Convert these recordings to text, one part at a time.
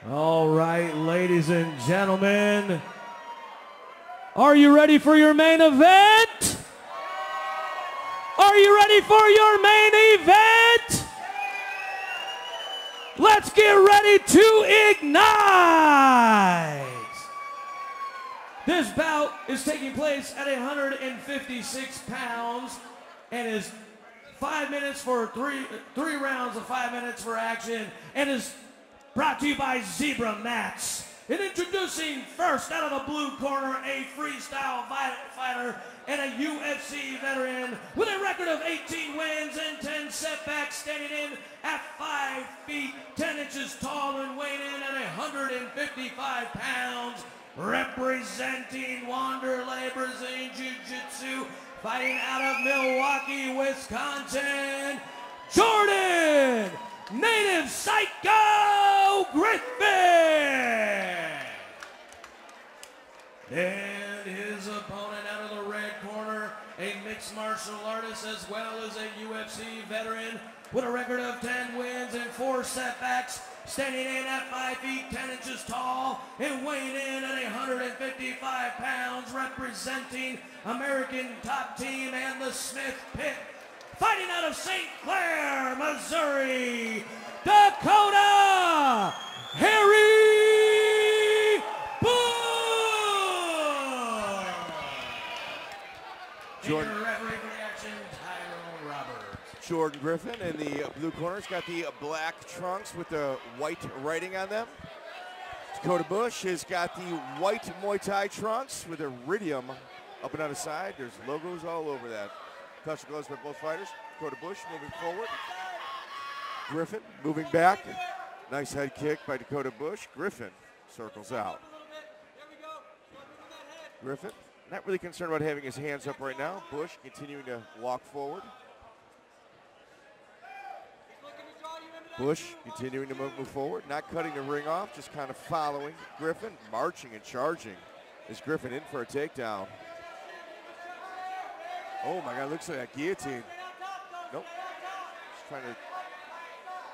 All right, ladies and gentlemen, are you ready for your main event? Are you ready for your main event? Let's get ready to ignite! This bout is taking place at 156 pounds and is 5 minutes for three rounds of 5 minutes for action, and is brought to you by Zebra Mats. And introducing first out of the blue corner, a freestyle fighter and a UFC veteran with a record of 18 wins and 10 setbacks, standing in at 5 feet 10 inches tall and weighing in at 155 pounds, representing Wanderlei Brazilian Jiu-Jitsu, fighting out of Milwaukee, Wisconsin, Jordan Native Psycho Griffin! And his opponent out of the red corner, a mixed martial artist as well as a UFC veteran with a record of 10 wins and 4 setbacks, standing in at 5 feet 10 inches tall and weighing in at 155 pounds, representing American Top Team and the Smith Pit, fighting out of St. Clair, Missouri, Dakota, Harry Bush! Jordan. Referee for the action, Tyrone Roberts. Jordan Griffin in the blue corner's got the black trunks with the white writing on them. Dakota Bush has got the white Muay Thai trunks with iridium up and on the side. There's logos all over that. Touch the gloves by both fighters. Dakota Bush moving forward. Griffin moving back. Nice head kick by Dakota Bush. Griffin circles out. Griffin not really concerned about having his hands up right now. Bush continuing to walk forward. Bush continuing to move forward, not cutting the ring off, just kind of following Griffin, marching and charging. Is Griffin in for a takedown? Oh my God, looks like a guillotine. Nope, just trying to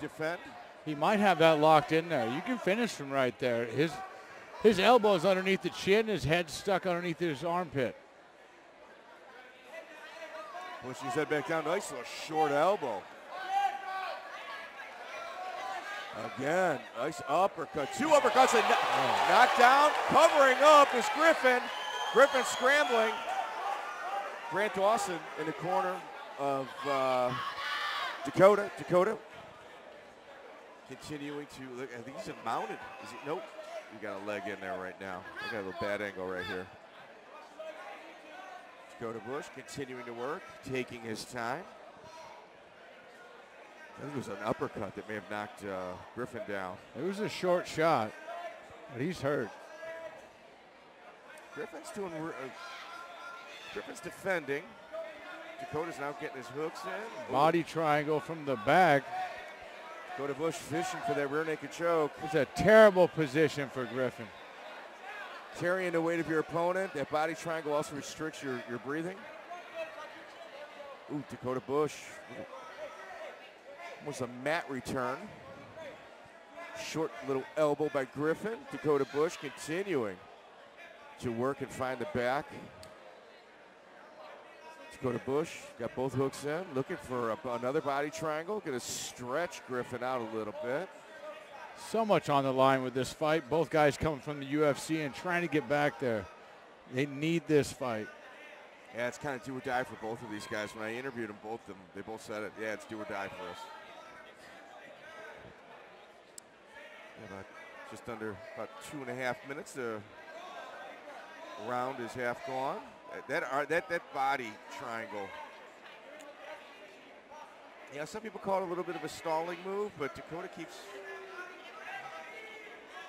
defend. He might have that locked in there. You can finish from right there. His elbow's underneath the chin, his head's stuck underneath his armpit. Pushing his head back down, nice little short elbow. Again, nice uppercut. 2 uppercuts and knocked down. Covering up is Griffin. Griffin scrambling. Grant Dawson in the corner of Dakota. Dakota continuing to look. I think he's mounted. Is he? Nope. We got a leg in there right now. I got a little bad angle right here. Dakota Bush continuing to work, taking his time. I think it was an uppercut that may have knocked Griffin down. It was a short shot, but he's hurt. Griffin's doing. Griffin's defending. Dakota's now getting his hooks in. Body triangle from the back. Dakota Bush fishing for that rear naked choke. It's a terrible position for Griffin. Carrying the weight of your opponent. That body triangle also restricts your breathing. Ooh, Dakota Bush. Was a mat return. Short little elbow by Griffin. Dakota Bush continuing to work and find the back. Dakota Bush got both hooks in, looking for another body triangle. Gonna stretch Griffin out a little bit. So much on the line with this fight. Both guys coming from the UFC and trying to get back there. They need this fight. Yeah, it's kind of do or die for both of these guys. When I interviewed them, they both said it. Yeah, it's do or die for us. Just under about 2.5 minutes. The round is half gone. That body triangle. Yeah, some people call it a little bit of a stalling move, but Dakota keeps.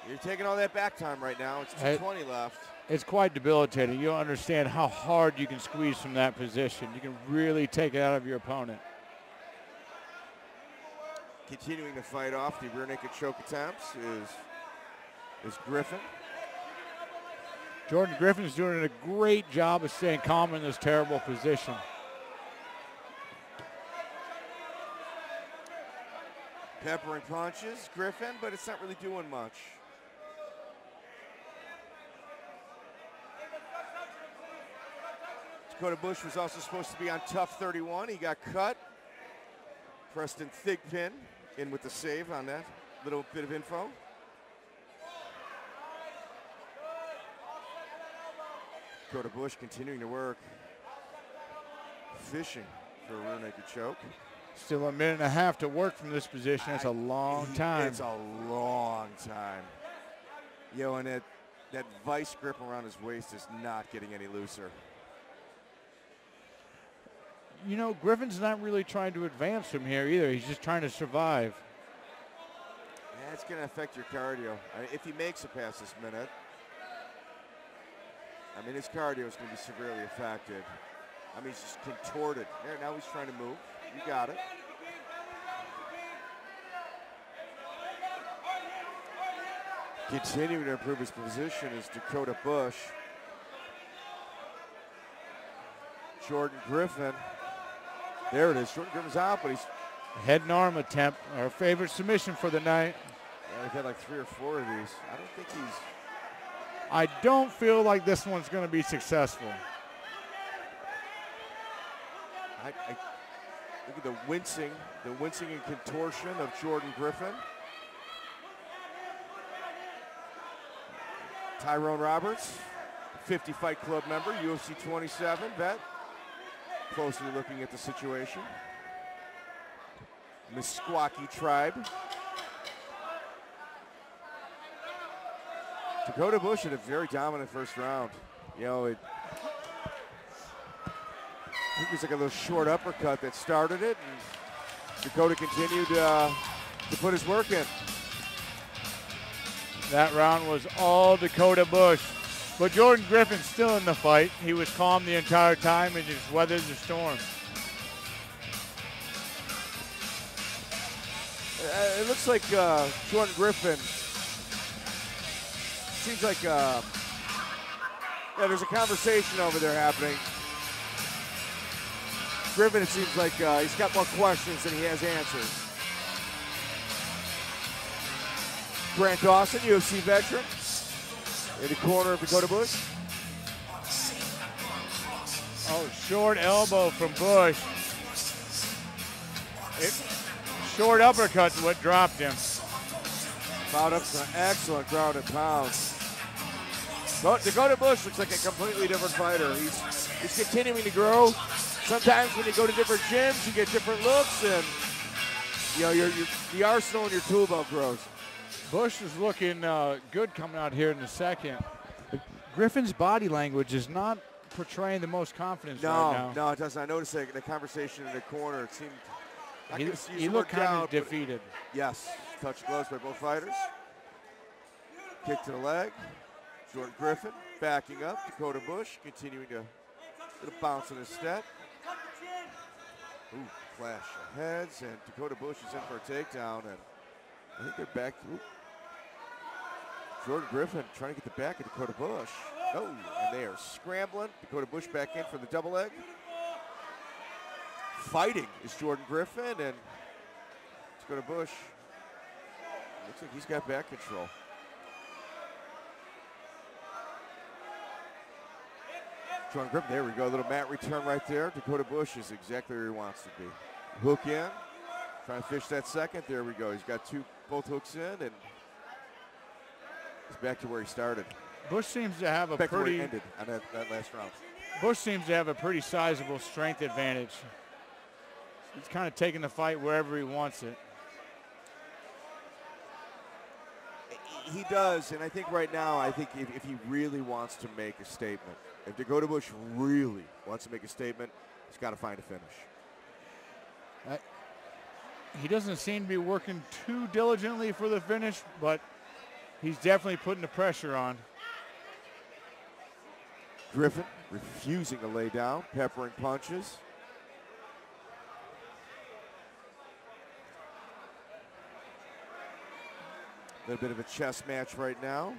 You're taking all that back time right now. It's 2:20 left. It's quite debilitating. You don't understand how hard you can squeeze from that position. You can really take it out of your opponent. Continuing to fight off the rear naked choke attempts is Griffin. Jordan Griffin's doing a great job of staying calm in this terrible position. Peppering punches, Griffin, but it's not really doing much. Dakota Bush was also supposed to be on tough 31. He got cut. Preston Thigpen in with the save on that little bit of info. Dakota Bush continuing to work. Fishing for a rear naked choke. Still a minute and a half to work from this position. That's a long time. It's a long time. Yo, and that vice grip around his waist is not getting any looser. You know, Griffin's not really trying to advance from here either. He's just trying to survive. Yeah, it's going to affect your cardio. If he makes it past this minute, I mean, his cardio is going to be severely affected. I mean, he's just contorted. There, now he's trying to move. You got it. Continuing to improve his position is Dakota Bush. Jordan Griffin. There it is. Jordan Griffin's out, but he's... Head and arm attempt, our favorite submission for the night. Yeah, we've had like 3 or 4 of these. I don't think he's... I don't feel like this one's going to be successful. Look at the wincing and contortion of Jordan Griffin. Tyrone Roberts, 50 Fight Club member, UFC 27 vet. Closely looking at the situation. Meskwaki tribe. Dakota Bush had a very dominant first round. You know, I think it was like a little short uppercut that started it, and Dakota continued to put his work in. That round was all Dakota Bush. But Jordan Griffin's still in the fight. He was calm the entire time and just weathered the storm. It looks like Jordan Griffin, seems like yeah, there's a conversation over there happening. Griffin, it seems like he's got more questions than he has answers. Grant Dawson, UFC veteran, in the corner of Dakota Bush. Oh, short elbow from Bush. Short uppercut's what dropped him. Fouled up some excellent ground and pound. But Dakota Bush looks like a completely different fighter. He's continuing to grow. Sometimes when you go to different gyms, you get different looks, and you know the arsenal in your tool belt grows. Bush is looking good coming out here in the second. Griffin's body language is not portraying the most confidence right now. No, it doesn't. I noticed the conversation in the corner. It seemed he looked kind of defeated. Yes, touch gloves by both fighters. Kick to the leg. Jordan Griffin backing up. Dakota Bush continuing to bounce in his step. Ooh, flash of heads, and Dakota Bush is in for a takedown, and I think they're back. Ooh. Jordan Griffin trying to get the back of Dakota Bush. Oh, and they are scrambling. Dakota Bush back in for the double leg. Fighting is Jordan Griffin, and Dakota Bush looks like he's got back control. Jordan Griffin, there we go, a little mat return right there. Dakota Bush is exactly where he wants to be. Hook in, trying to fish that second. There we go. He's got both hooks in, and he's back to where he started. Bush seems to have a back pretty. To where he ended on that last round. Bush seems to have a pretty sizable strength advantage. He's kind of taking the fight wherever he wants it. He does, and I think right now, if he really wants to make a statement, if Dakota Bush really wants to make a statement, he's got to find a finish. He doesn't seem to be working too diligently for the finish, but he's definitely putting the pressure on. Griffin refusing to lay down, peppering punches. A little bit of a chess match right now.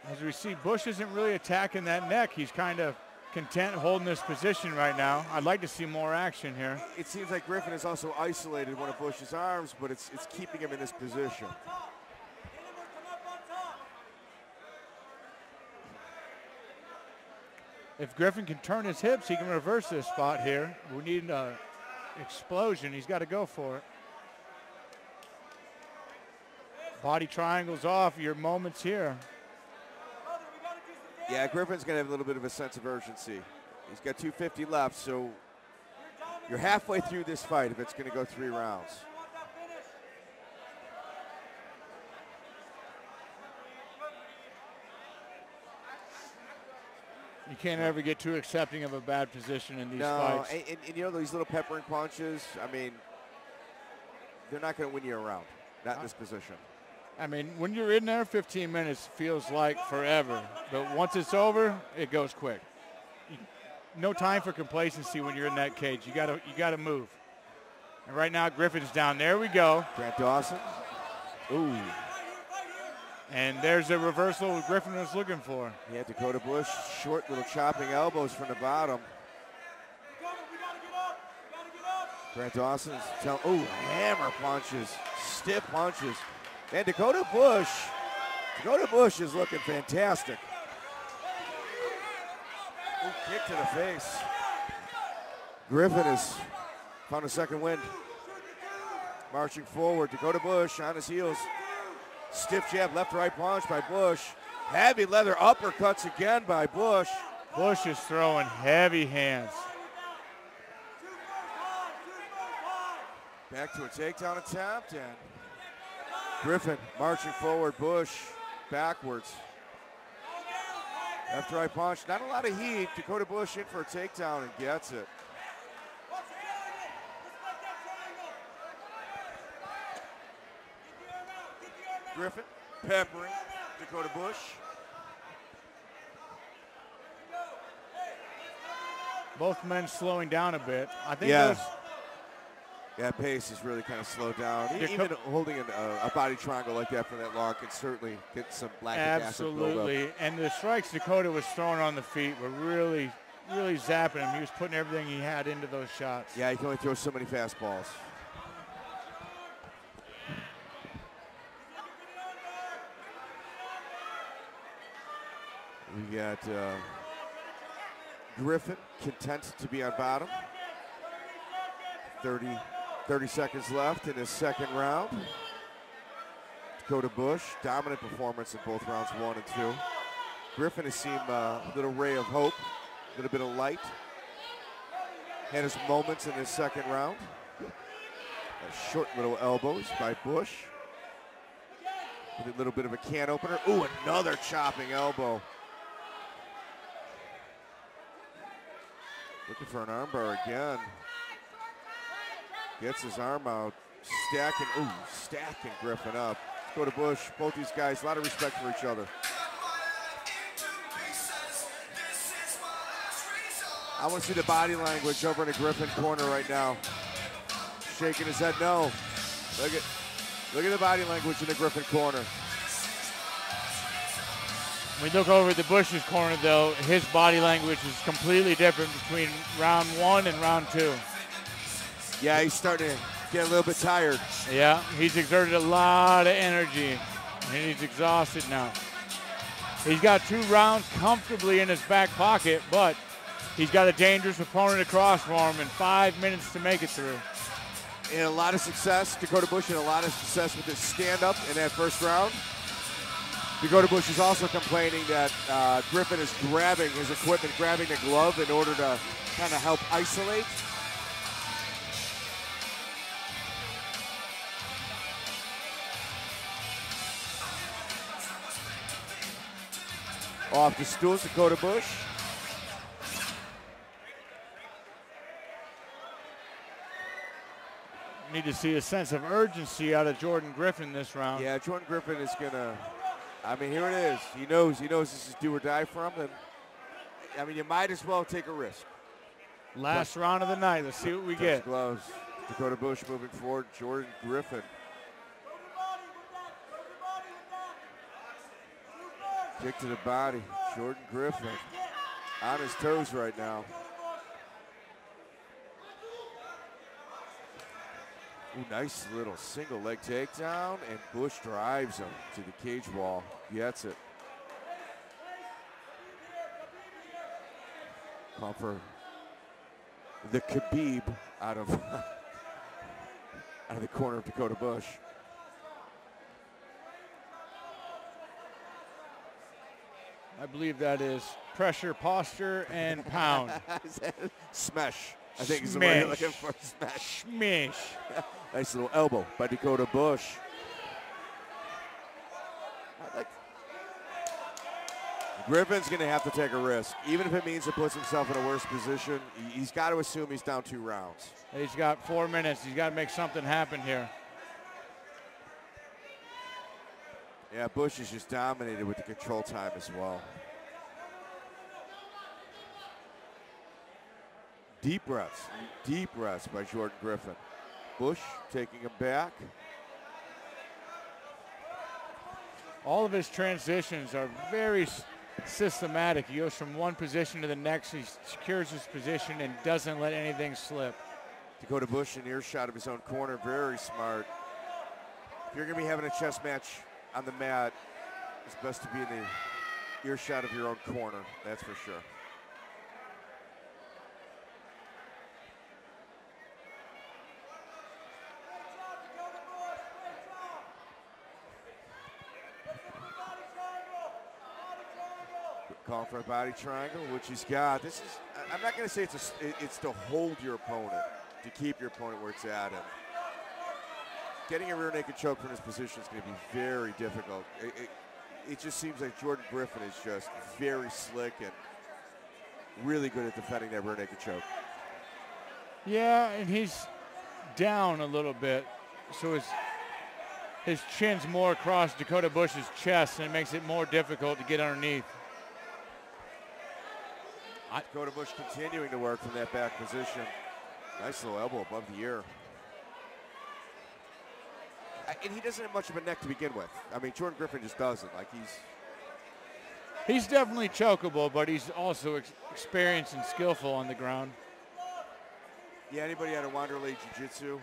As we see, Bush isn't really attacking that neck. He's kind of content holding this position right now. I'd like to see more action here. It seems like Griffin has also isolated one of Bush's arms, but it's keeping him in this position. If Griffin can turn his hips, he can reverse this spot here. We need an explosion. He's got to go for it. Body triangles off. Your moments here. Yeah, Griffin's going to have a little bit of a sense of urgency. He's got 250 left, so you're halfway through this fight if it's going to go 3 rounds. You can't ever get too accepting of a bad position in these fights. And you know these little peppering punches, I mean, they're not going to win you a round, not in this position. I mean, when you're in there, 15 minutes feels like forever. But once it's over, it goes quick. No time for complacency when you're in that cage. You gotta move. And right now, Griffin's down. There we go. Grant Dawson. Ooh. And there's a reversal Griffin was looking for. Yeah, Dakota Bush, short little chopping elbows from the bottom. Grant Dawson's hammer punches, stiff punches. And Dakota Bush is looking fantastic. Ooh, kick to the face. Griffin has found a second wind. Marching forward, Dakota Bush on his heels. Stiff jab, left right punch by Bush. Heavy leather uppercuts again by Bush. Bush is throwing heavy hands. Back to a takedown attempt, and Griffin marching forward, Bush backwards. Left right punch, not a lot of heat. Dakota Bush in for a takedown and gets it. Griffin peppering Dakota Bush. Both men slowing down a bit. I think Yeah, pace is really kind of slowed down. Even holding a body triangle like that for that long can certainly get some lactic acid buildup. Absolutely, and the strikes Dakota was throwing on the feet were really, really zapping him. He was putting everything he had into those shots. Yeah, he can only throw so many fastballs. We got Griffin content to be on bottom. 30 seconds left in his second round. Dakota Bush, dominant performance in both rounds 1 and 2. Griffin has seen a little ray of hope, a little bit of light. Had his moments in his second round. Short little elbows by Bush. With a little bit of a can opener. Ooh, another chopping elbow. Looking for an armbar again. Gets his arm out, stacking Griffin up. Go to Bush, both these guys, a lot of respect for each other. I want to see the body language over in the Griffin corner right now. Shaking his head no. Look at the body language in the Griffin corner. When we look over at the Bush's corner though, his body language is completely different between round 1 and round 2. Yeah, he's starting to get a little bit tired. Yeah, he's exerted a lot of energy, and he's exhausted now. He's got 2 rounds comfortably in his back pocket, but he's got a dangerous opponent across for him and 5 minutes to make it through. And a lot of success, Dakota Bush had a lot of success with his stand-up in that first round. Dakota Bush is also complaining that Griffin is grabbing his equipment, grabbing the glove in order to kind of help isolate. Off the stools, Dakota Bush. Need to see a sense of urgency out of Jordan Griffin this round. Yeah, Jordan Griffin is gonna, I mean, here it is. He knows this is do or die for him. And I mean, you might as well take a risk. Last round of the night, let's see what we get. Gloves. Dakota Bush moving forward, Jordan Griffin. Kick to the body, Jordan Griffin on his toes right now. Ooh, nice little single leg takedown, and Bush drives him to the cage wall, gets it. Call for the Khabib out of the corner of Dakota Bush. I believe that is pressure, posture, and pound. Smash, I think is the word you're looking for. Smash. Smash. Nice little elbow by Dakota Bush. Griffin's going to have to take a risk. Even if it means he puts himself in a worse position, he's got to assume he's down 2 rounds. He's got 4 minutes. He's got to make something happen here. Yeah, Bush is just dominated with the control time as well. Deep breaths by Jordan Griffin. Bush taking him back. All of his transitions are very systematic. He goes from one position to the next. He secures his position and doesn't let anything slip. Dakota Bush in earshot of his own corner, very smart. If you're going to be having a chess match on the mat, it's best to be in the earshot of your own corner, that's for sure. Call for a body triangle, which he's got. This is, I'm not going to say it's to hold your opponent, to keep your opponent where it's at. And getting a rear naked choke from this position is going to be very difficult. It just seems like Jordan Griffin is just very slick and really good at defending that rear naked choke. Yeah, and he's down a little bit, so his chin's more across Dakota Bush's chest, and it makes it more difficult to get underneath. Dakota Bush continuing to work from that back position. Nice little elbow above the ear. And he doesn't have much of a neck to begin with. I mean, Jordan Griffin just doesn't. Like he's definitely chokeable, but he's also experienced and skillful on the ground. Yeah, anybody out of Wanderlei Jiu-Jitsu?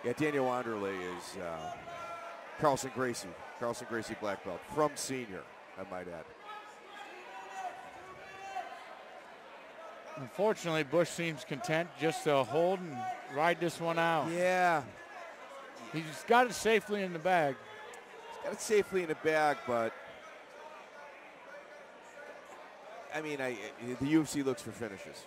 Yeah, Daniel Wanderlei is Carlson Gracie black belt from senior, I might add. Unfortunately, Bush seems content just to hold and ride this one out. Yeah. He's got it safely in the bag. He's got it safely in the bag, but I mean, the UFC looks for finishes.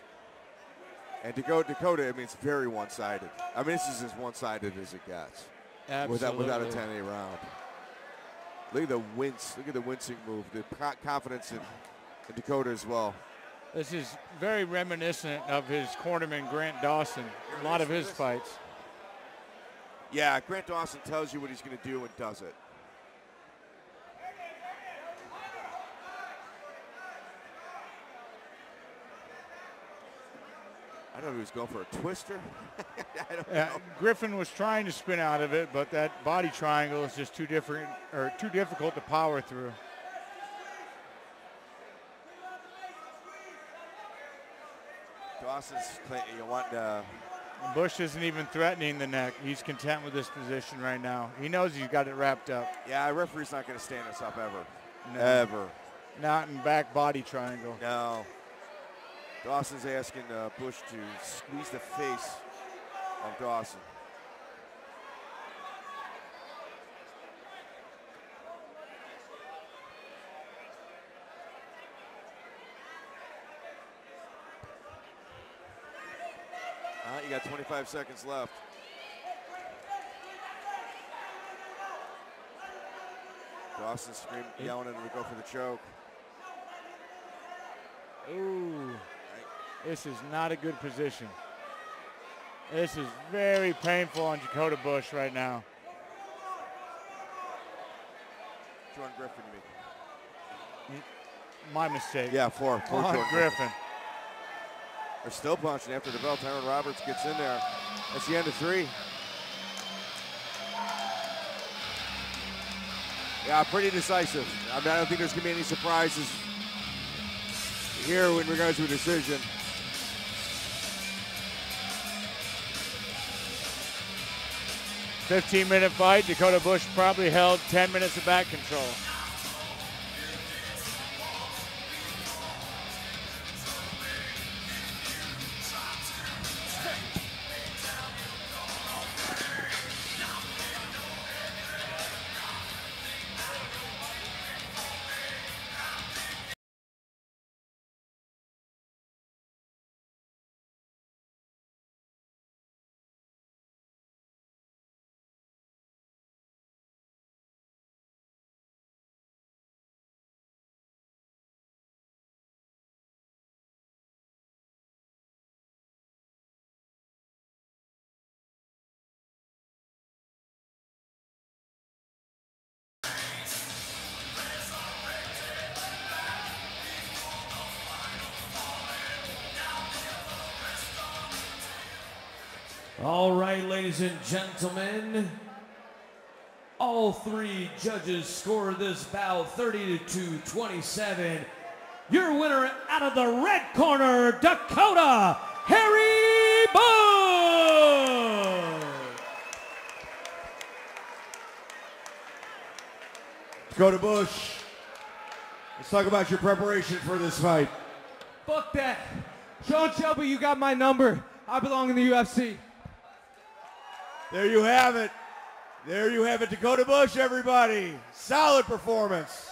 And Dakota, I mean, it's very one-sided. I mean, this is as one-sided as it gets. Absolutely. Without a 10-8 round. Look at the wince. Look at the wincing move. The confidence in Dakota as well. This is very reminiscent of his cornerman, Grant Dawson, a lot of his fights. Yeah, Grant Dawson tells you what he's going to do and does it. I don't know if he was going for a twister. I don't know. Griffin was trying to spin out of it, but that body triangle is just too difficult to power through. Dawson's, Bush isn't even threatening the neck. He's content with this position right now. He knows he's got it wrapped up. Yeah, a referee's not going to stand us up ever. No. Ever. Not in back body triangle. No. Dawson's asking Bush to squeeze the face of Dawson. You got 25 seconds left. Dawson screaming, yelling at him to go for the choke. Ooh, this is not a good position. This is very painful on Dakota Bush right now. Jordan Griffin, you mean? My mistake. Yeah, four Jordan Griffin. They're still punching after the bell. Tyron Roberts gets in there. That's the end of 3. Yeah, pretty decisive. I mean, I don't think there's going to be any surprises here in regards to a decision. "15-minute fight. Dakota Bush probably held 10 minutes of back control. All right, ladies and gentlemen. All three judges scored this bout 30-27. Your winner out of the red corner, Dakota, Harry Bush. Dakota Bush, let's talk about your preparation for this fight. Fuck that. Sean Shelby, you got my number. I belong in the UFC. There you have it. There you have it, Dakota Bush, everybody. Solid performance.